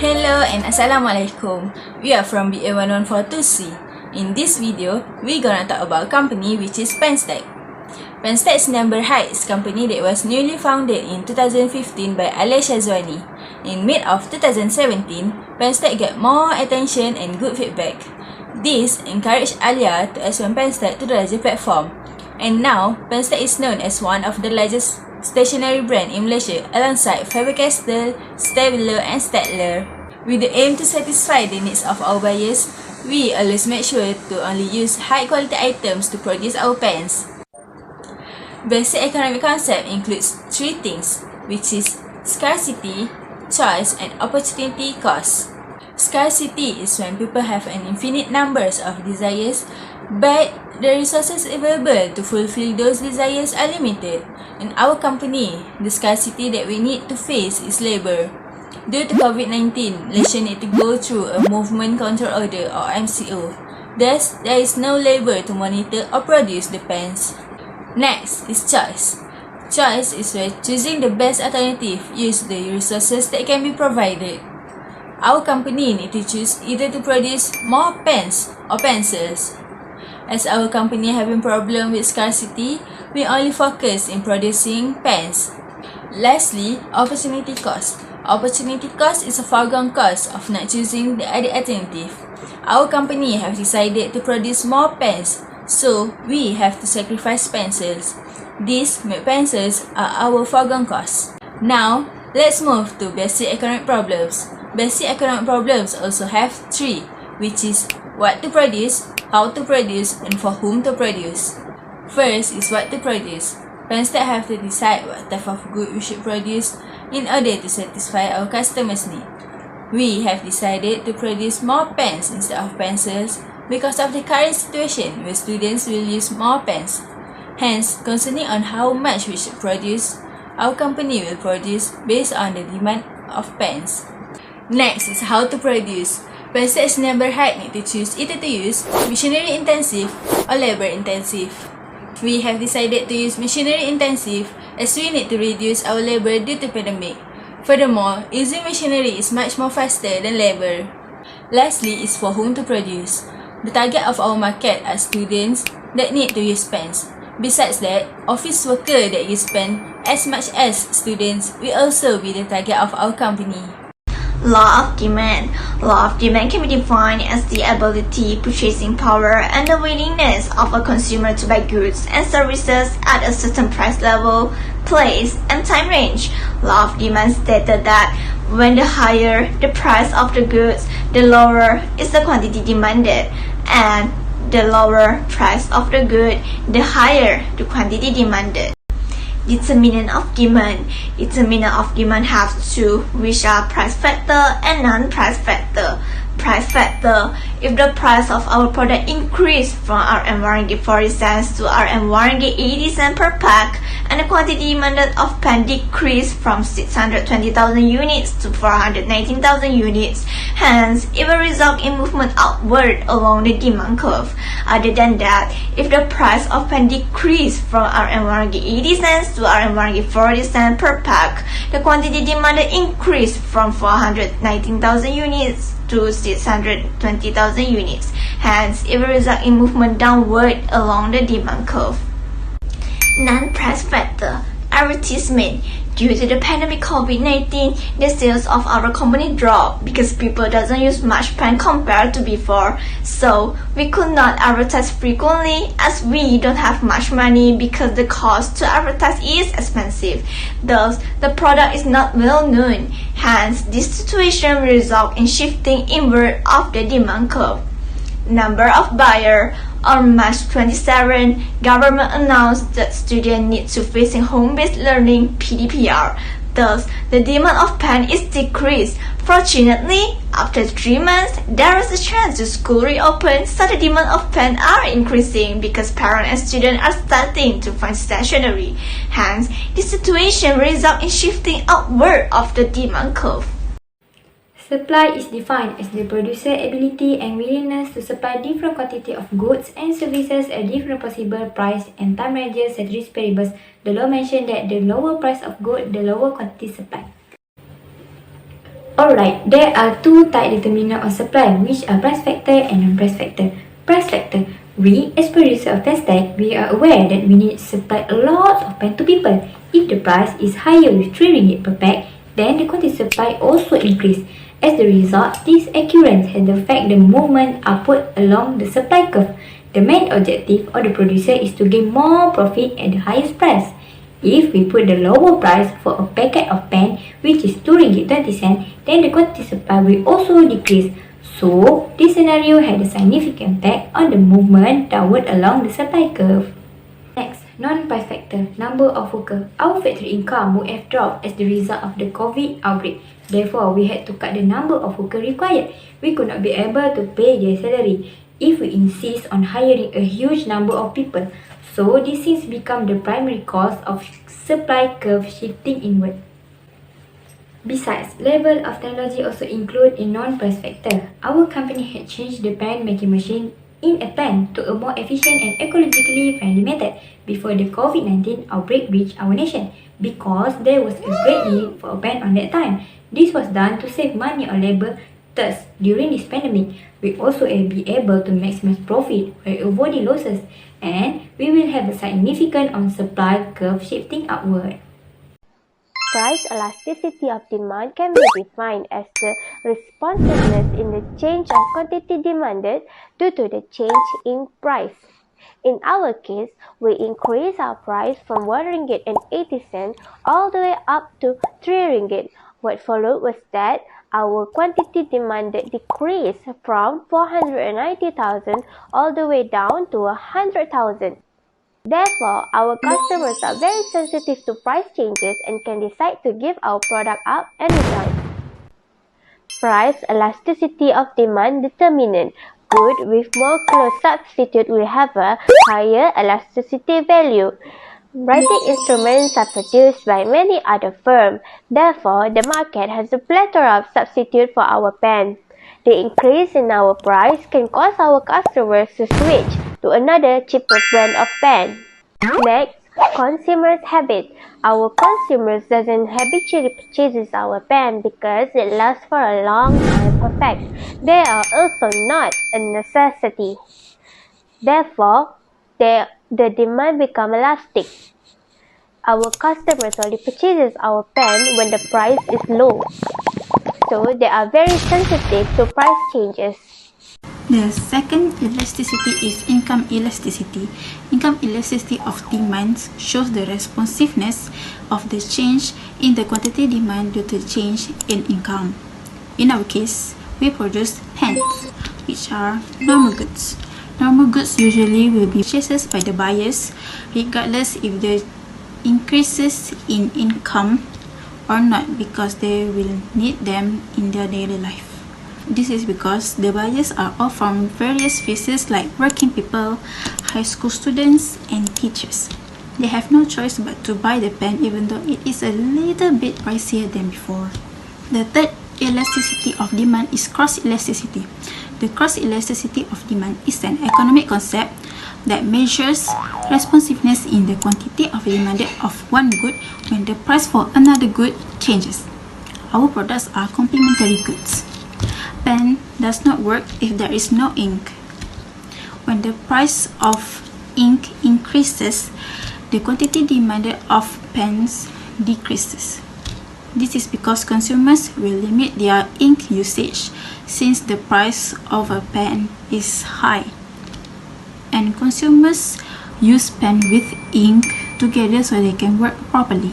Hello and Assalamualaikum. We are from TBA1142C. In this video, we're gonna talk about a company which is Penstack. Penstack is Number Heights company that was newly founded in 2015 by Alia Shazwani. In mid of 2017, Penstack got more attention and good feedback. This encouraged Alia to expand Penstack to the larger platform. And now, Penstack is known as one of the largest stationery brand in Malaysia alongside Faber-Castell, Stabilo and Statler. With the aim to satisfy the needs of our buyers, we always make sure to only use high quality items to produce our pens. Basic economic concept includes three things, which is scarcity, choice and opportunity cost. Scarcity is when people have an infinite numbers of desires, but the resources available to fulfill those desires are limited. In our company, the scarcity that we need to face is labor. Due to COVID-19, Malaysia need to go through a Movement Control Order or MCO. Thus, there is no labor to monitor or produce the pens. Next is choice. Choice is where choosing the best alternative use the resources that can be provided. Our company need to choose either to produce more pens or pencils. As our company having problem with scarcity, we only focus in producing pens. Lastly, opportunity cost. Opportunity cost is a foregone cost of not choosing the other alternative. Our company have decided to produce more pens, so we have to sacrifice pencils. These make pencils are our foregone cost. Now, let's move to basic economic problems. Basic economic problems also have three, which is what to produce, how to produce, and for whom to produce. First is what to produce. Penstack have to decide what type of good we should produce in order to satisfy our customers' need. We have decided to produce more pens instead of pencils because of the current situation where students will use more pens. Hence, concerning on how much we should produce, our company will produce based on the demand of pens. Next is how to produce. Penstack's Number Heights need to choose either to use machinery intensive or labor intensive. We have decided to use machinery intensive as we need to reduce our labor due to pandemic. Furthermore, using machinery is much more faster than labor. Lastly is for whom to produce. The target of our market are students that need to use pens. Besides that, office workers that use pen as much as students will also be the target of our company. Law of demand. Law of demand can be defined as the ability, purchasing power, and the willingness of a consumer to buy goods and services at a certain price level, place, and time range. Law of demand stated that when the higher the price of the goods, the lower is the quantity demanded, and the lower price of the good, the higher the quantity demanded. Determinant of demand. Determinant of demand have two, which are price factor and non-price factor. Price factor, if the price of our product increase from Rm1.40 to Rm1.80 per pack, and the quantity demanded of pen decrease from 620,000 units to 419,000 units, hence it will result in movement outward along the demand curve. Other than that, if the price of pen decrease from Rm1.80 to Rm1.40 per pack, the quantity demanded increase from 419,000 units to 620,000 units. Hence, it will result in movement downward along the demand curve. Non-price factor. Advertisement. Due to the pandemic COVID-19, the sales of our company dropped because people doesn't use much pen compared to before. So, we could not advertise frequently as we don't have much money because the cost to advertise is expensive. Thus, the product is not well known. Hence, this situation will result in shifting inward of the demand curve. Number of buyer. On March 27, government announced that students need to face home-based learning (PDPR). Thus, the demand of pen is decreased. Fortunately, after 3 months, there is a chance the school reopen, so the demand of pen are increasing because parents and students are starting to find stationery. Hence, this situation will result in shifting outward of the demand curve. Supply is defined as the producer's ability and willingness to supply different quantity of goods and services at different possible price and time ranges at risk variables. The law mentioned that the lower price of goods, the lower quantity supply. Alright, there are two tight determinants of supply, which are price factor and non-price factor. Price factor. We, as producer of Penstack, we are aware that we need to supply a lot of pen to people. If the price is higher with 3 ringgit per pack, then the quantity supply also increase. As the result, this occurrence has affected the movement upward along the supply curve. The main objective of the producer is to gain more profit at the highest price. If we put the lower price for a packet of pen, which is 2 ringgit 20 cents, then the quantity supply will also decrease. So, this scenario had a significant impact on the movement downward along the supply curve. Next, non-price factor, number of workers. Our factory income would have dropped as the result of the COVID outbreak. Therefore, we had to cut the number of workers required. We could not be able to pay their salary if we insist on hiring a huge number of people. So, this has become the primary cause of supply curve shifting inward. Besides, level of technology also include a non-price factor. Our company had changed the pen making machine in a plan to a more efficient and ecologically friendly method before the COVID-19 outbreak reached our nation, because there was a great need for a pen on that time. This was done to save money on labor. Thus, during this pandemic, we also will be able to maximize profit while avoiding losses, and we will have a significant on supply curve shifting upward. Price elasticity of demand can be defined as the responsiveness in the change of quantity demanded due to the change in price. In our case, we increase our price from 1 ringgit and 80 cents all the way up to 3 ringgit. What followed was that our quantity demanded decreased from 490,000 all the way down to 100,000. Therefore, our customers are very sensitive to price changes and can decide to give our product up anytime. Price elasticity of demand determinant. Good with more close substitute will have a higher elasticity value. Writing instruments are produced by many other firms. Therefore, the market has a plethora of substitutes for our pen. The increase in our price can cause our customers to switch to another cheaper brand of pen. Next, consumers' habit. Our consumers doesn't habitually purchase our pen because it lasts for a long time perfect. They are also not a necessity. Therefore, the demand becomes elastic. Our customers only purchase our pen when the price is low. So they are very sensitive to price changes. The second elasticity is income elasticity. Income elasticity of demand shows the responsiveness of the change in the quantity demand due to change in income. In our case, we produce pens, which are normal goods. Normal goods usually will be purchased by the buyers, regardless if the increases in income or not, because they will need them in their daily life. This is because the buyers are all from various phases like working people, high school students, and teachers. They have no choice but to buy the pen even though it is a little bit pricier than before. The third elasticity of demand is cross-elasticity. The cross-elasticity of demand is an economic concept that measures responsiveness in the quantity of demanded of one good when the price for another good changes. Our products are complementary goods. Pen does not work if there is no ink. When the price of ink increases, the quantity demanded of pens decreases. This is because consumers will limit their ink usage since the price of a pen is high. And consumers use pen with ink together so they can work properly.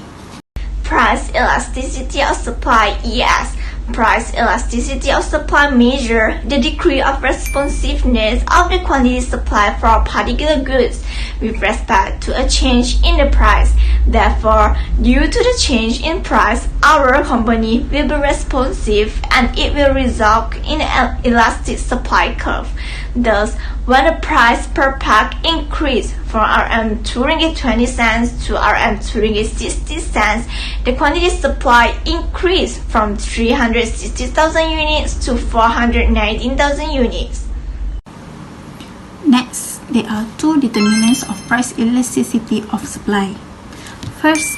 Price elasticity of supply (ES). Price elasticity of supply measures the degree of responsiveness of the quantity supplied for particular goods with respect to a change in the price. Therefore, due to the change in price, our company will be responsive and it will result in an elastic supply curve. Thus, when the price per pack increases from Rm 2 ringgit 20 cents to Rm 2 ringgit 60 cents, the quantity supply increased from 360,000 units to 419,000 units. Next, there are two determinants of price elasticity of supply. First,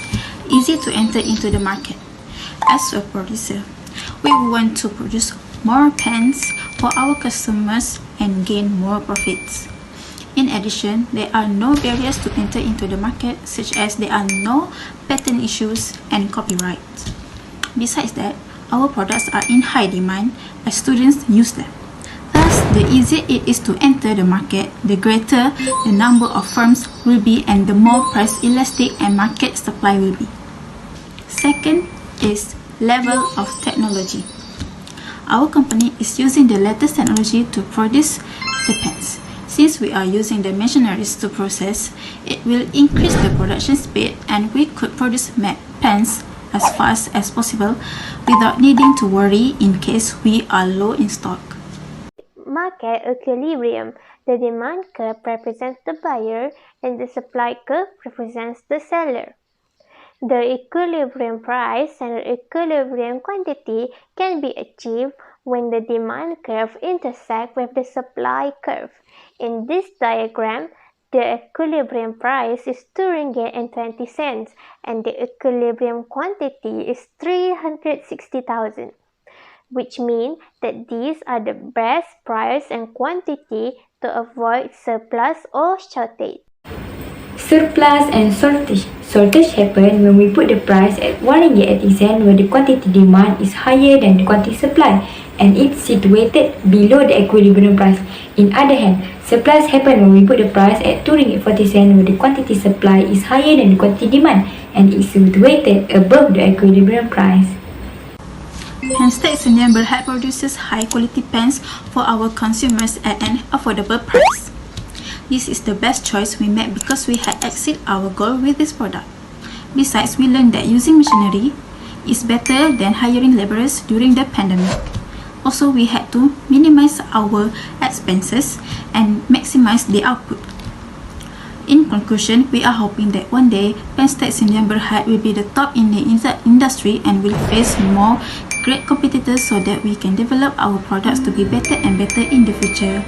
easy to enter into the market. As a producer, We want to produce more pens for our customers and gain more profits. In addition, there are no barriers to enter into the market, such as there are no patent issues and copyright. Besides that, our products are in high demand as students use them. Thus, the easier it is to enter the market, the greater the number of firms will be and the more price elastic and market supply will be. Second is level of technology. Our company is using the latest technology to produce the pens. Since we are using the machineries to process, it will increase the production speed and we could produce pens as fast as possible without needing to worry in case we are low in stock. Market equilibrium. The demand curve represents the buyer and the supply curve represents the seller. The equilibrium price and the equilibrium quantity can be achieved when the demand curve intersects with the supply curve. In this diagram, the equilibrium price is 2 ringgit and 20 cents and the equilibrium quantity is 360,000, which means that these are the best price and quantity to avoid surplus or shortage. Surplus and shortage. Shortage happen when we put the price at 1 ringgit 80 cents where the quantity demand is higher than the quantity supply and it's situated below the equilibrium price. In other hand, surplus happen when we put the price at 2 ringgit 40 cents where the quantity supply is higher than the quantity demand and it's situated above the equilibrium price. Penstack Sdn Bhd produces high quality pens for our consumers at an affordable price. This is the best choice we made because we had exceeded our goal with this product. Besides, we learned that using machinery is better than hiring laborers during the pandemic. Also, we had to minimize our expenses and maximize the output. In conclusion, we are hoping that one day Penstack Sdn Bhd will be the top in the industry and will face more great competitors so that we can develop our products to be better and better in the future.